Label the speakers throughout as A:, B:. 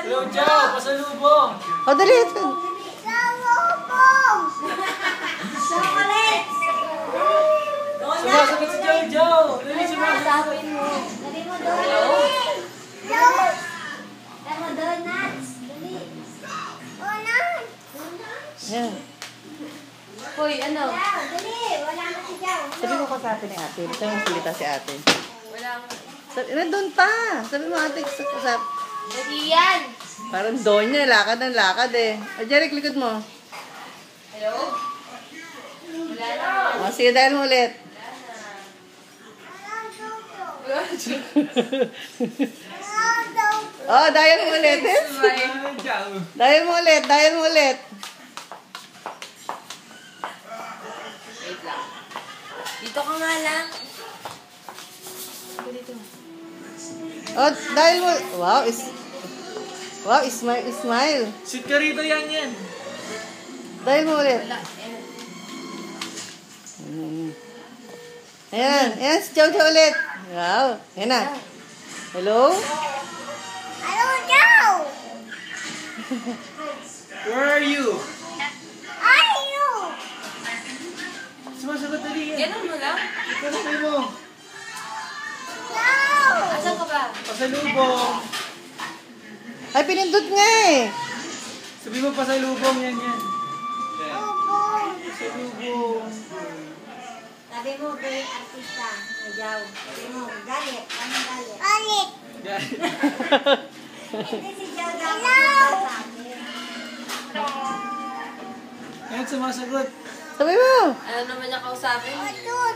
A: Hello, Joe! Pasalubong!
B: O, dali.
C: Salubong! Chocolate!
A: Sumasagot si Joe! Dali, sumasagot!
C: Dali mo donuts! Dali mo donuts! Dali! Donuts!
B: Yan.
C: Hoy, ano? Dali! Wala na si Joe.
B: Sabi mo ko sa atin ni ate. Sabi mo salita si ate.
C: Wala mo.
B: Sabi, doon pa. Sabi mo ate, sa
C: Dali yan!
B: parang doon niya, lakad ng lakad eh. O, Jeric, likod mo.
C: Hello? Wala na.
B: O, sige, dahil mo ulit. Oh, dahil mo ulit. Dahil mo ulit, dahil mo ulit.
C: Wait lang. Dito ka nga lang. Dito.
B: Oh, dahil mo. Wow, smile, smile.
A: Sit ka rito yan.
B: Dahil mo ulit.
C: Wala.
B: Ayan, ayan, si Chow Chow ulit. Wow, ayan na. Hello?
C: Hello, Joe!
A: Where are you?
C: Are you?
A: Sumasagot dali yan.
C: Ganun mo lang?
A: Ikaw sabi mo.
C: Joe! Asan ka ba?
A: Pasalubong.
B: Ay, pinindot nga eh.
A: Sabi mo pasalubong yan.
C: Ubong!
A: Pasalubong.
C: Sabi mo, very artista. Joe. Sabi mo, galit. Anong galit? Galit! Hindi si Joe dapat
A: Yan, sumasagot.
B: Sabi mo.
C: Ano naman niya kausapin? Atut!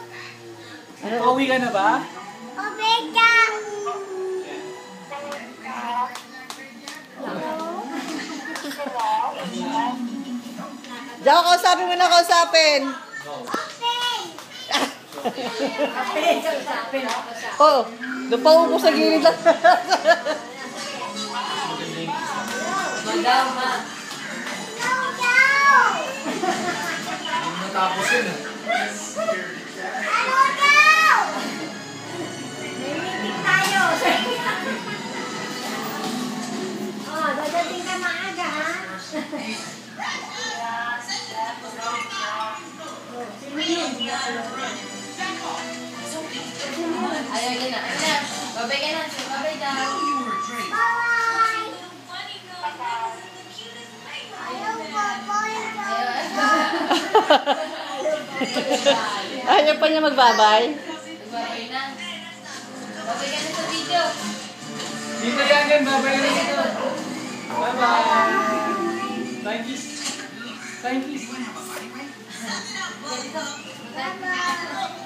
A: Pauwi ka na ba?
C: Obeka!
B: Diyan ko kausapin mo na kausapin. Oh, doon pa upo sa gilid lang.
C: Madama.
A: Natapos yun eh.
C: May meeting tayo. Oh, dadating ka maaga, ha? Ayaw yun na. Ayaw na. Babay ka na. Babay daw. Bye!
B: Ayaw pa niya magbabay.
C: Magbabay na. Babay ka na sa video.
A: Dito yan. Babay na dito. Bye-bye. Thank you. Thank you.
C: Bye-bye.